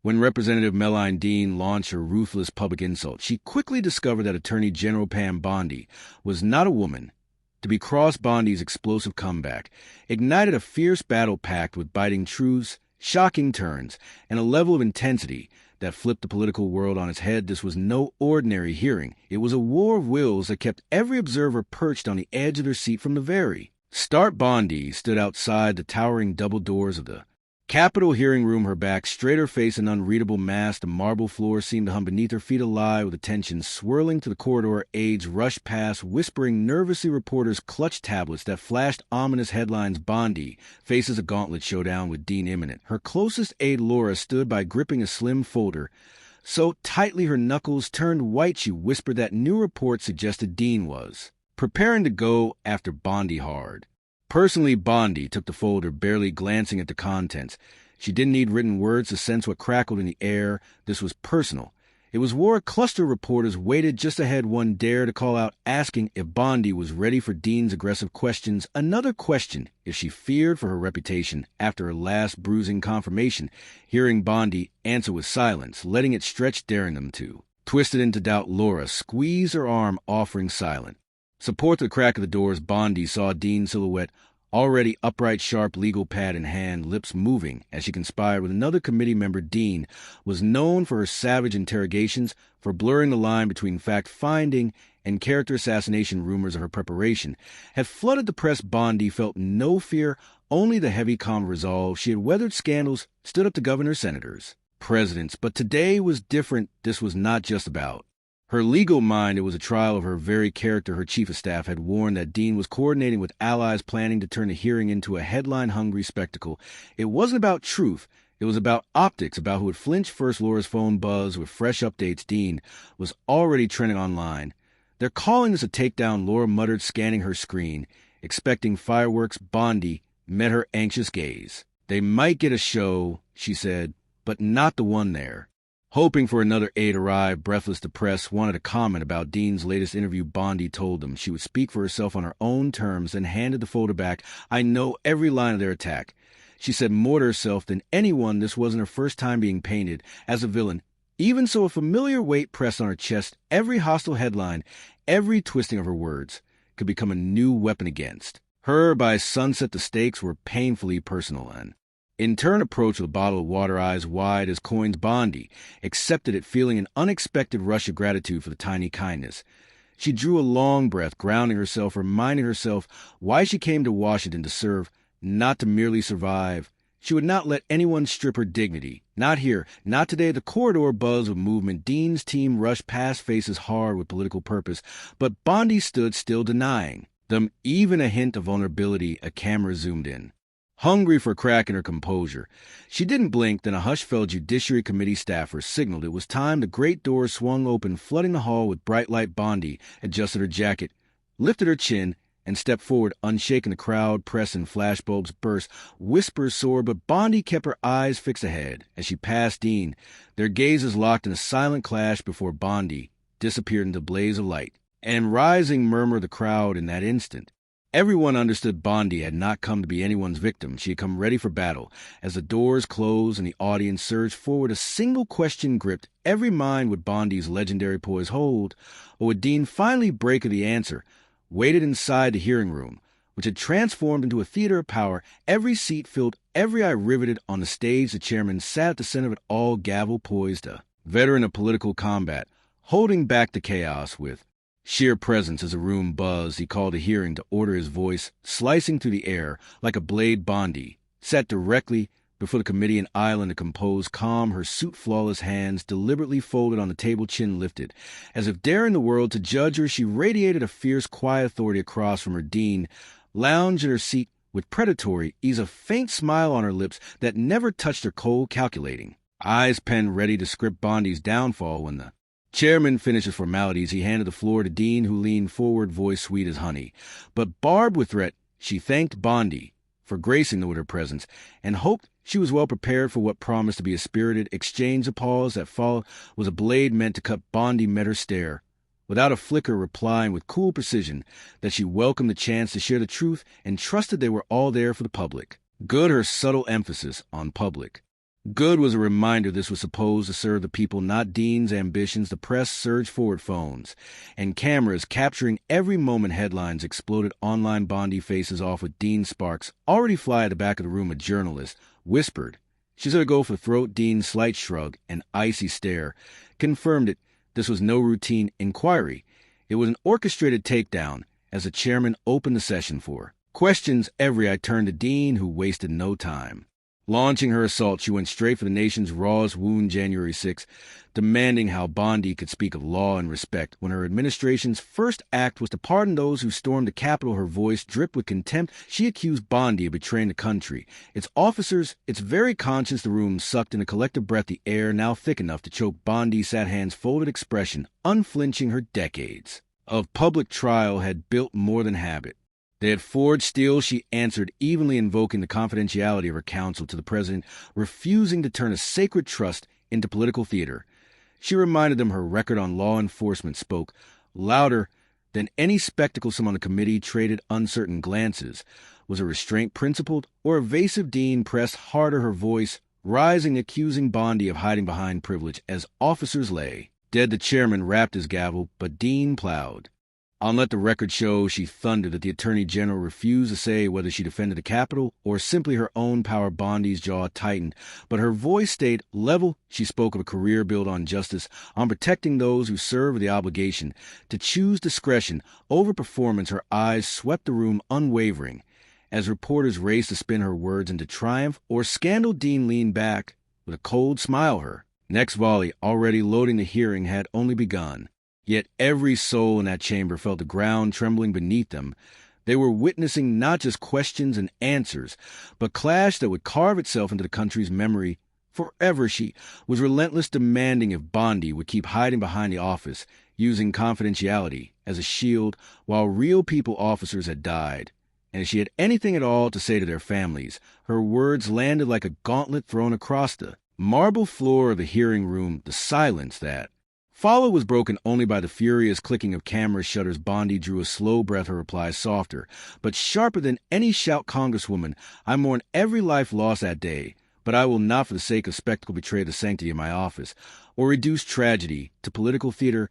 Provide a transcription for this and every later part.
When Representative Madeleine Dean launched her ruthless public insult, she quickly discovered that Attorney General Pam Bondi was not a woman. To be Cross Bondi's explosive comeback ignited a fierce battle packed with biting truths, shocking turns, and a level of intensity that flipped the political world on its head. This was no ordinary hearing. It was a war of wills that kept every observer perched on the edge of their seat from the very start. Bondi stood outside the towering double doors of the Capitol hearing room, her back straight, her face an unreadable mass. The marble floor seemed to hum beneath her feet, alive with attention. Swirling to the corridor, aides rushed past, whispering nervously. Reporters clutched tablets that flashed ominous headlines. Bondi faces a gauntlet showdown with Dean imminent. Her closest aide, Laura, stood by, gripping a slim folder so tightly her knuckles turned white. She whispered that new report suggested Dean was preparing to go after Bondi hard. Personally, Bondi took the folder, barely glancing at the contents. She didn't need written words to sense what crackled in the air. This was personal. It was war. A cluster of reporters waited just ahead. One dared to call out, asking if Bondi was ready for Dean's aggressive questions. Another question if she feared for her reputation after her last bruising confirmation. Hearing Bondi answer with silence, letting it stretch, daring them to. Twisted into doubt, Laura squeezed her arm, offering silent support. To the crack of the doors, Bondi saw Dean's silhouette, already upright, sharp legal pad in hand, lips moving as she conspired with another committee member. Dean was known for her savage interrogations, for blurring the line between fact-finding and character assassination. Rumors of her preparation had flooded the press. Bondi felt no fear, only the heavy, calm resolve. She had weathered scandals, stood up to governors, senators, presidents, but today was different. This was not just about her legal mind. It was a trial of her very character. Her chief of staff had warned that Dean was coordinating with allies, planning to turn the hearing into a headline-hungry spectacle. It wasn't about truth. It was about optics, about who would flinch first. Laura's phone buzzed with fresh updates. Dean was already trending online. "They're calling this a takedown," Laura muttered, scanning her screen. Expecting fireworks, Bondi met her anxious gaze. "They might get a show," she said, "but not the one there." Hoping for another aide arrived, breathless. The press wanted a comment about Dean's latest interview. Bondi told them she would speak for herself on her own terms, then handed the folder back. "I know every line of their attack," she said more to herself than anyone. This wasn't her first time being painted as a villain. Even so, a familiar weight pressed on her chest. Every hostile headline, every twisting of her words could become a new weapon against her. By sunset, the stakes were painfully personal, and in turn approached with a bottle of water, eyes wide as coins. Bondi accepted it, feeling an unexpected rush of gratitude for the tiny kindness. She drew a long breath, grounding herself, reminding herself why she came to Washington: to serve, not to merely survive. She would not let anyone strip her dignity. Not here, not today. The corridor buzzed with movement. Dean's team rushed past, faces hard with political purpose, but Bondi stood still, denying them even a hint of vulnerability. A camera zoomed in, hungry for a crack in her composure. She didn't blink. Then a hush fell. Judiciary Committee staffers signaled it was time. The great doors swung open, flooding the hall with bright light. Bondi adjusted her jacket, lifted her chin, and stepped forward, unshaken. The crowd, press, and flashbulbs burst. Whispers soared, but Bondi kept her eyes fixed ahead. As she passed Dean, their gazes locked in a silent clash before Bondi disappeared into a blaze of light. And rising murmur of the crowd in that instant. Everyone understood Bondi had not come to be anyone's victim. She had come ready for battle. As the doors closed and the audience surged forward, a single question gripped every mind. Would Bondi's legendary poise hold, or would Dean finally break of the answer? Waited inside the hearing room, which had transformed into a theater of power. Every seat filled, every eye riveted on the stage. The chairman sat at the center of it all, gavel poised, a veteran of political combat, holding back the chaos with sheer presence. As the room buzzed, he called a hearing to order, his voice slicing through the air like a blade. Bondi sat directly before the committee, an island of composed calm, her suit flawless, hands deliberately folded on the table, chin lifted. As if daring the world to judge her, she radiated a fierce, quiet authority. Across from her, Dean lounged in her seat with predatory ease, a faint smile on her lips that never touched her cold, calculating eyes, pen ready to script Bondi's downfall. When the chairman finished his formalities, he handed the floor to Dean, who leaned forward, voice sweet as honey, but barbed with threat. She thanked Bondi for gracing them with her presence, and hoped she was well prepared for what promised to be a spirited exchange. The pause that followed was a blade meant to cut. Bondi met her stare without a flicker, replying with cool precision that she welcomed the chance to share the truth and trusted they were all there for the public good. Her subtle emphasis on public Good was a reminder this was supposed to serve the people, not Dean's ambitions. The press surged forward phones, and cameras capturing every moment. Headlines exploded. Online. Bondi faces off with Dean Sparks. Already fly at the back of the room, a journalist whispered, "She's going to go for the throat." Dean's slight shrug and icy stare confirmed it. This was no routine inquiry. It was an orchestrated takedown, as the chairman opened the session for questions. Every eye turned to Dean, who wasted no time. Launching her assault, she went straight for the nation's rawest wound. January 6, demanding how Bondi could speak of law and respect when her administration's first act was to pardon those who stormed the Capitol. Her voice dripped with contempt. She accused Bondi of betraying the country, its officers, its very conscience. The room sucked in a collective breath, the air now thick enough to choke. Bondi sat, hands folded, expression unflinching. Her decades of public trial had built more than habit. They had forged steel. She answered evenly, invoking the confidentiality of her counsel to the president, refusing to turn a sacred trust into political theater. She reminded them her record on law enforcement spoke louder than any spectacle. Some on the committee traded uncertain glances. Was a restraint principled or evasive? Dean pressed harder, her voice rising, accusing Bondi of hiding behind privilege as officers lay dead. The chairman rapped his gavel, but Dean plowed. "I'll let the record show," she thundered, that the Attorney General refused to say whether she defended the Capitol or simply her own power. Bondi's jaw tightened, but her voice stayed level. She spoke of a career built on justice, on protecting those who serve with the obligation to choose discretion over performance. Her eyes swept the room, unwavering. As reporters raced to spin her words into triumph or scandal, Dean leaned back with a cold smile. Her next volley, already loading the hearing, had only begun. Yet every soul in that chamber felt the ground trembling beneath them. They were witnessing not just questions and answers, but clash that would carve itself into the country's memory forever. She was relentless, demanding if Bondi would keep hiding behind the office, using confidentiality as a shield while real people, officers, had died. And if she had anything at all to say to their families, her words landed like a gauntlet thrown across the marble floor of the hearing room. The silence that followed was broken only by the furious clicking of camera shutters. Bondi drew a slow breath, her reply softer, but sharper than any shout. "Congresswoman, I mourn every life lost that day, but I will not for the sake of spectacle betray the sanctity of my office or reduce tragedy to political theater.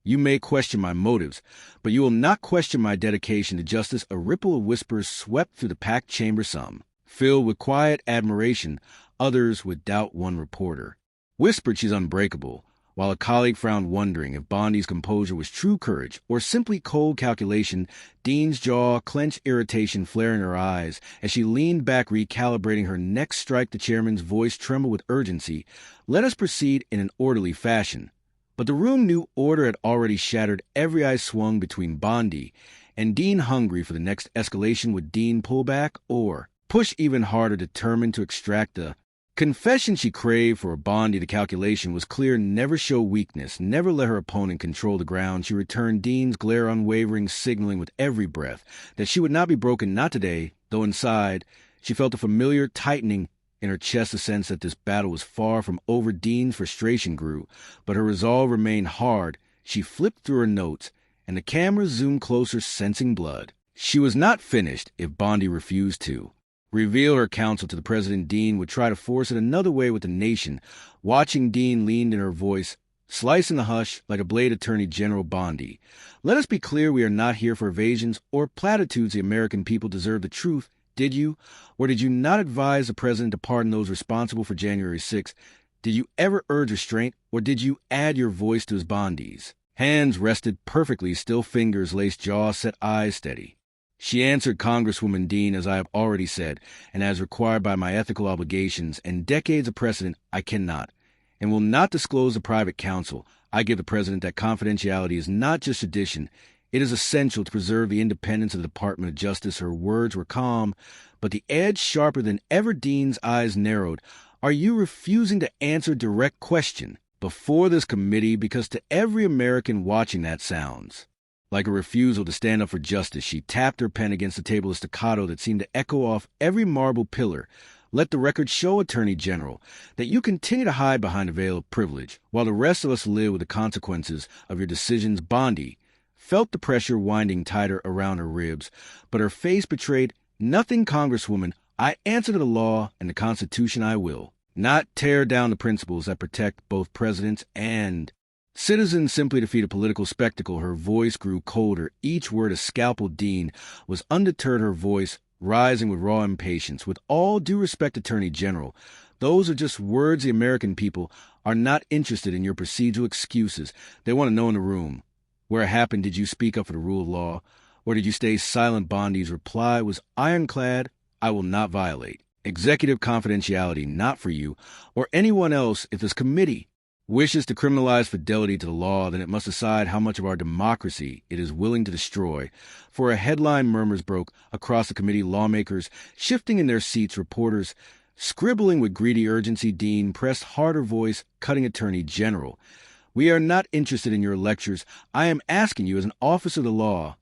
You may question my motives, but you will not question my dedication to justice." A ripple of whispers swept through the packed chamber, some filled with quiet admiration, others with doubt. One reporter whispered, "She's unbreakable," while a colleague frowned, wondering if Bondi's composure was true courage or simply cold calculation. Dean's jaw clenched, irritation flaring in her eyes as she leaned back, recalibrating her next strike. The chairman's voice trembled with urgency. "Let us proceed in an orderly fashion." But the room knew order had already shattered. Every eye swung between Bondi and Dean, hungry for the next escalation. Would Dean pull back or push even harder, determined to extract the confession she craved? For Bondi, the calculation was clear: never show weakness, never let her opponent control the ground. She returned Dean's glare, unwavering, signaling with every breath that she would not be broken, not today, though inside she felt a familiar tightening in her chest, a sense that this battle was far from over. Dean's frustration grew, but her resolve remained hard. She flipped through her notes, and the cameras zoomed closer, sensing blood. She was not finished if Bondi refused to reveal her counsel to the president. Dean would try to force it another way with the nation. Watching, Dean leaned in, her voice slicing the hush like a blade. "Attorney General Bondi, let us be clear. We are not here for evasions or platitudes. The American people deserve the truth. Did you or did you not advise the president to pardon those responsible for January 6th? Did you ever urge restraint, or did you add your voice to his?" Bondi's hands rested perfectly still, fingers laced, jaw set, eyes steady. She answered, "Congresswoman Dean, as I have already said, and as required by my ethical obligations and decades of precedent, I cannot and will not disclose the private counsel I give the president. That confidentiality is not just tradition. It is essential to preserve the independence of the Department of Justice." Her words were calm, but the edge sharper than ever. Dean's eyes narrowed. "Are you refusing to answer direct question before this committee? Because to every American watching, that sounds like a refusal to stand up for justice." She tapped her pen against the table, a staccato that seemed to echo off every marble pillar. "Let the record show, Attorney General, that you continue to hide behind a veil of privilege, while the rest of us live with the consequences of your decisions." Bondi felt the pressure winding tighter around her ribs, but her face betrayed nothing. "Congresswoman, I answer to the law and the Constitution. I will not tear down the principles that protect both presidents and citizens simply to feed a political spectacle. Her voice grew colder. Each word a scalpel. Dean was undeterred, her voice rising with raw impatience. With all due respect, Attorney General, those are just words. The American people are not interested in your procedural excuses. They want to know in the room where it happened. Did you speak up for the rule of law, or did you stay silent? Bondi's reply was ironclad. I will not violate executive confidentiality, not for you or anyone else. If this committee wishes to criminalize fidelity to the law, then it must decide how much of our democracy it is willing to destroy. For a headline, murmurs broke across the committee, lawmakers shifting in their seats, reporters scribbling with greedy urgency. Dean pressed harder voice, cutting. Attorney General, we are not interested in your lectures. I am asking you as an officer of the law,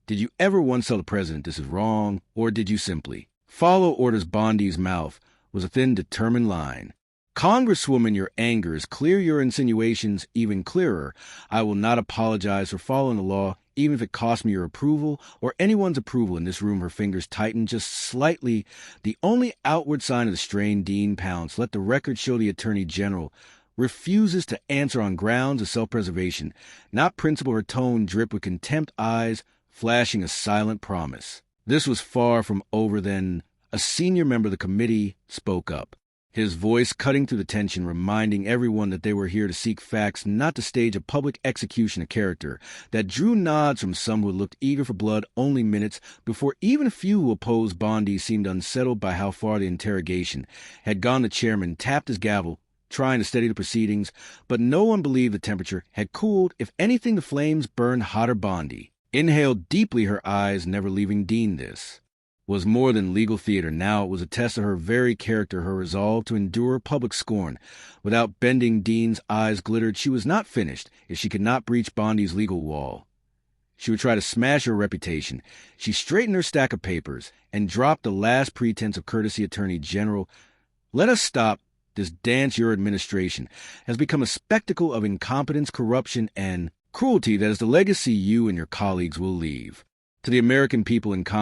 did you ever once tell the president this is wrong, or did you simply follow orders? Bondi's mouth was a thin, determined line. Congresswoman, your anger is clear, your insinuations even clearer. I will not apologize for following the law, even if it cost me your approval or anyone's approval in this room. Her fingers tightened just slightly, the only outward sign of the strain. Dean pounced. Let the record show the Attorney General refuses to answer on grounds of self-preservation, not principle. Her tone dripped with contempt, eyes flashing a silent promise. This was far from over. Then a senior member of the committee spoke up, his voice cutting through the tension, reminding everyone that they were here to seek facts, not to stage a public execution of character. That drew nods from some who looked eager for blood. Only minutes before even a few who opposed Bondi seemed unsettled by how far the interrogation had gone. The chairman tapped his gavel, trying to steady the proceedings, but no one believed the temperature had cooled. If anything, the flames burned hotter. Bondi inhaled deeply, her eyes never leaving Dean. This was more than legal theater. Now it was a test of her very character, her resolve to endure public scorn without bending. Dean's eyes glittered. She was not finished. If she could not breach Bondi's legal wall, she would try to smash her reputation. She straightened her stack of papers and dropped the last pretense of courtesy. Attorney General, let us stop this dance. Your administration has become a spectacle of incompetence, corruption, and cruelty that is the legacy you and your colleagues will leave to the American people. Incompetence